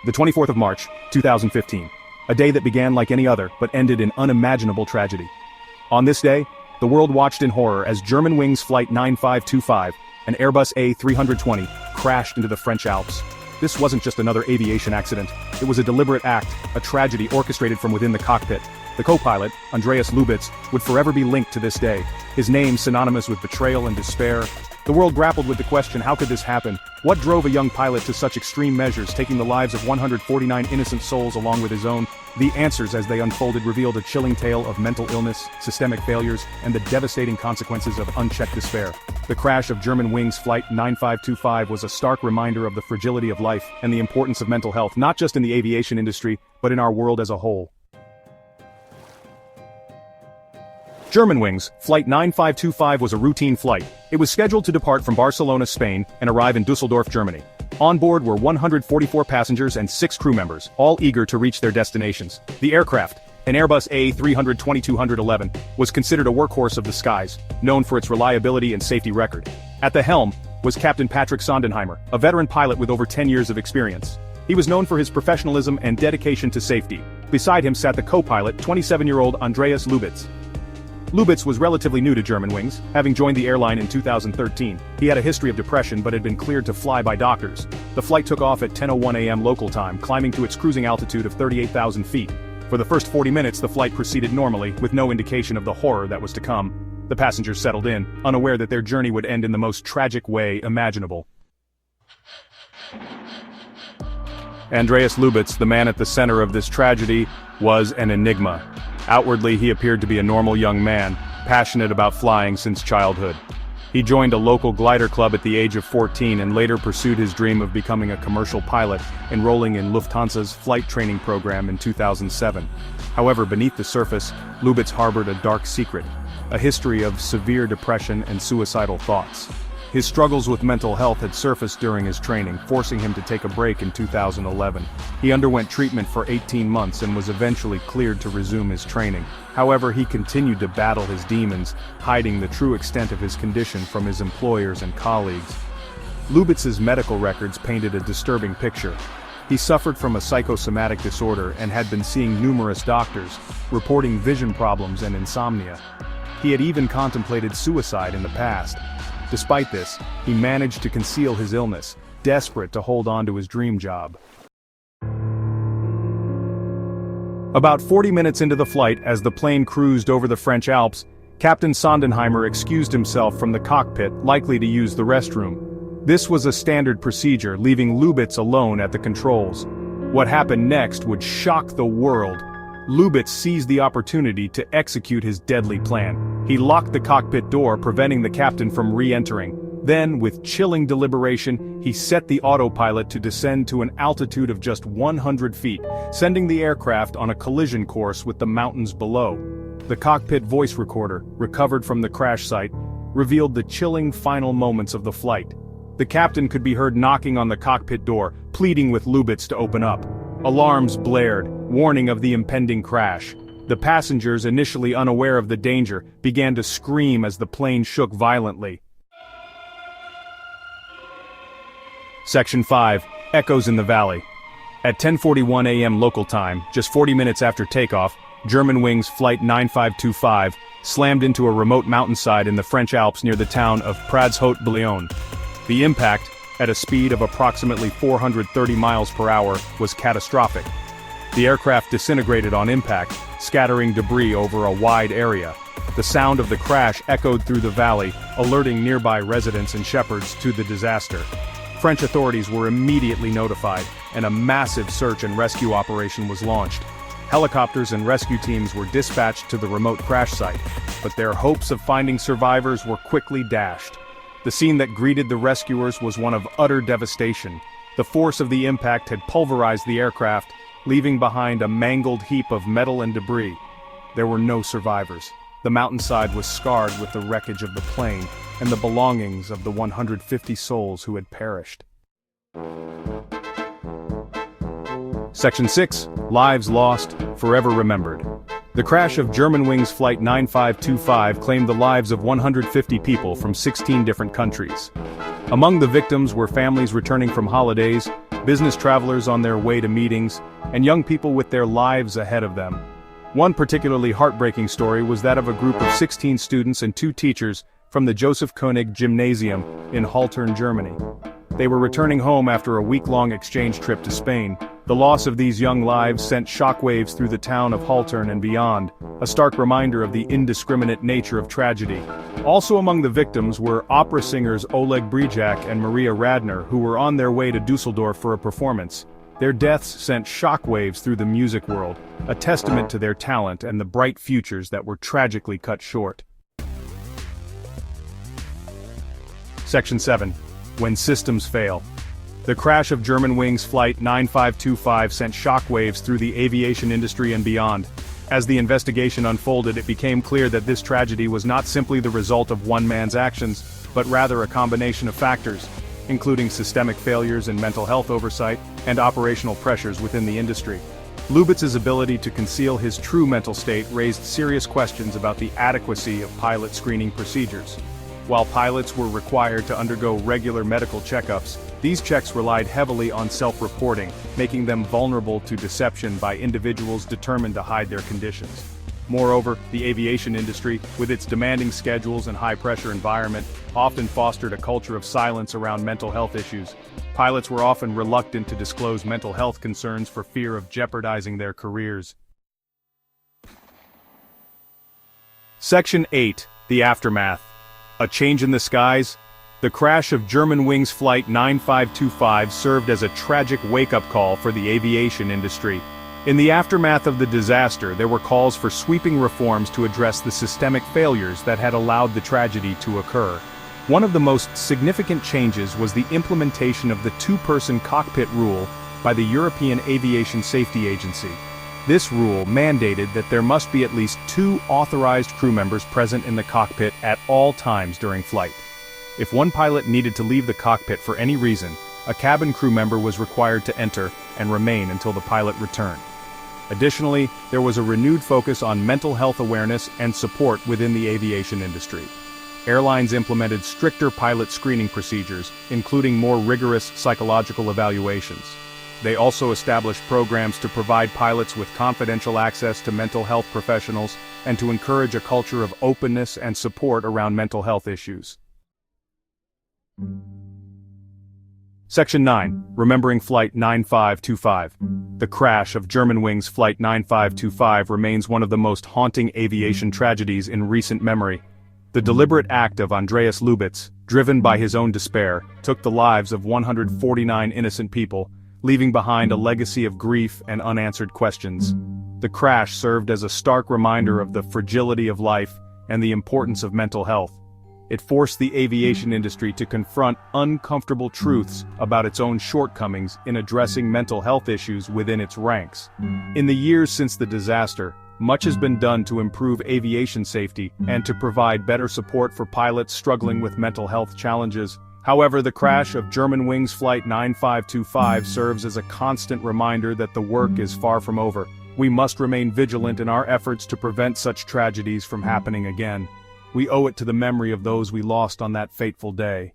The 24th of March, 2015. A day that began like any other, but ended in unimaginable tragedy. On this day, the world watched in horror as Germanwings Flight 9525, an Airbus A320, crashed into the French Alps. This wasn't just another aviation accident. It was a deliberate act, a tragedy orchestrated from within the cockpit. The co-pilot, Andreas Lubitz, would forever be linked to this day, his name synonymous with betrayal and despair. The world grappled with the question, how could this happen? What drove a young pilot to such extreme measures, taking the lives of 149 innocent souls along with his own? The answers as they unfolded revealed a chilling tale of mental illness, systemic failures, and the devastating consequences of unchecked despair. The crash of Germanwings Flight 9525 was a stark reminder of the fragility of life and the importance of mental health, not just in the aviation industry, but in our world as a whole. Germanwings Flight 9525 was a routine flight. It was scheduled to depart from Barcelona, Spain, and arrive in Düsseldorf, Germany. On board were 144 passengers and 6 crew members, all eager to reach their destinations. The aircraft, an Airbus A320-211, was considered a workhorse of the skies, known for its reliability and safety record. At the helm was Captain Patrick Sondenheimer, a veteran pilot with over 10 years of experience. He was known for his professionalism and dedication to safety. Beside him sat the co-pilot, 27-year-old Andreas Lubitz. Lubitz was relatively new to Germanwings, having joined the airline in 2013. He had a history of depression but had been cleared to fly by doctors. The flight took off at 10:01 a.m. local time, climbing to its cruising altitude of 38,000 feet. For the first 40 minutes the flight proceeded normally, with no indication of the horror that was to come. The passengers settled in, unaware that their journey would end in the most tragic way imaginable. Andreas Lubitz, the man at the center of this tragedy, was an enigma. Outwardly, he appeared to be a normal young man, passionate about flying since childhood. He joined a local glider club at the age of 14 and later pursued his dream of becoming a commercial pilot, enrolling in Lufthansa's flight training program in 2007. However, beneath the surface, Lubitz harbored a dark secret, a history of severe depression and suicidal thoughts. His struggles with mental health had surfaced during his training, forcing him to take a break in 2011. He underwent treatment for 18 months and was eventually cleared to resume his training. However, he continued to battle his demons, hiding the true extent of his condition from his employers and colleagues. Lubitz's medical records painted a disturbing picture. He suffered from a psychosomatic disorder and had been seeing numerous doctors, reporting vision problems and insomnia. He had even contemplated suicide in the past. Despite this, he managed to conceal his illness, desperate to hold on to his dream job. About 40 minutes into the flight, as the plane cruised over the French Alps, Captain Sondenheimer excused himself from the cockpit, likely to use the restroom. This was a standard procedure, leaving Lubitz alone at the controls. What happened next would shock the world. Lubitz seized the opportunity to execute his deadly plan. He locked the cockpit door, preventing the captain from re-entering. Then, with chilling deliberation, he set the autopilot to descend to an altitude of just 100 feet, sending the aircraft on a collision course with the mountains below. The cockpit voice recorder, recovered from the crash site, revealed the chilling final moments of the flight. The captain could be heard knocking on the cockpit door, pleading with Lubitz to open up. Alarms blared, warning of the impending crash. The passengers, initially unaware of the danger, began to scream as the plane shook violently. Section 5. Echoes in the Valley. At 10:41 a.m. local time, just 40 minutes after takeoff, Germanwings Flight 9525 slammed into a remote mountainside in the French Alps near the town of Prades-Hautes-Bléone. The impact, at a speed of approximately 430 miles per hour, was catastrophic. The aircraft disintegrated on impact, scattering debris over a wide area. The sound of the crash echoed through the valley, alerting nearby residents and shepherds to the disaster. French authorities were immediately notified, and a massive search and rescue operation was launched. Helicopters and rescue teams were dispatched to the remote crash site, but their hopes of finding survivors were quickly dashed. The scene that greeted the rescuers was one of utter devastation. The force of the impact had pulverized the aircraft, leaving behind a mangled heap of metal and debris. There were no survivors. The mountainside was scarred with the wreckage of the plane and the belongings of the 150 souls who had perished. Section 6. Lives Lost, Forever Remembered. The crash of Germanwings Flight 9525 claimed the lives of 150 people from 16 different countries. Among the victims were families returning from holidays, business travelers on their way to meetings, and young people with their lives ahead of them. One particularly heartbreaking story was that of a group of 16 students and 2 teachers from the Joseph Koenig Gymnasium in Haltern, Germany. They were returning home after a week-long exchange trip to Spain. The loss of these young lives sent shockwaves through the town of Haltern and beyond, a stark reminder of the indiscriminate nature of tragedy. Also among the victims were opera singers Oleg Brijak and Maria Radner, who were on their way to Dusseldorf for a performance. Their deaths sent shockwaves through the music world, a testament to their talent and the bright futures that were tragically cut short. Section 7. When systems fail. The crash of Germanwings Flight 9525 sent shockwaves through the aviation industry and beyond. As the investigation unfolded, it became clear that this tragedy was not simply the result of one man's actions, but rather a combination of factors, including systemic failures in mental health oversight and operational pressures within the industry. Lubitz's ability to conceal his true mental state raised serious questions about the adequacy of pilot screening procedures. While pilots were required to undergo regular medical checkups, these checks relied heavily on self-reporting, making them vulnerable to deception by individuals determined to hide their conditions. Moreover, the aviation industry, with its demanding schedules and high-pressure environment, often fostered a culture of silence around mental health issues. Pilots were often reluctant to disclose mental health concerns for fear of jeopardizing their careers. Section 8. The Aftermath. A change in the skies? The crash of Germanwings Flight 9525 served as a tragic wake-up call for the aviation industry. In the aftermath of the disaster, there were calls for sweeping reforms to address the systemic failures that had allowed the tragedy to occur. One of the most significant changes was the implementation of the 2-person cockpit rule by the European Aviation Safety Agency. This rule mandated that there must be at least 2 authorized crew members present in the cockpit at all times during flight. If one pilot needed to leave the cockpit for any reason, a cabin crew member was required to enter and remain until the pilot returned. Additionally, there was a renewed focus on mental health awareness and support within the aviation industry. Airlines implemented stricter pilot screening procedures, including more rigorous psychological evaluations. They also established programs to provide pilots with confidential access to mental health professionals and to encourage a culture of openness and support around mental health issues. Section 9. Remembering Flight 9525. The crash of Germanwings Flight 9525 remains one of the most haunting aviation tragedies in recent memory. The deliberate act of Andreas Lubitz, driven by his own despair, took the lives of 149 innocent people, leaving behind a legacy of grief and unanswered questions. The crash served as a stark reminder of the fragility of life and the importance of mental health. It forced the aviation industry to confront uncomfortable truths about its own shortcomings in addressing mental health issues within its ranks. In the years since the disaster, much has been done to improve aviation safety and to provide better support for pilots struggling with mental health challenges. However, the crash of Germanwings Flight 9525 serves as a constant reminder that the work is far from over. We must remain vigilant in our efforts to prevent such tragedies from happening again. We owe it to the memory of those we lost on that fateful day.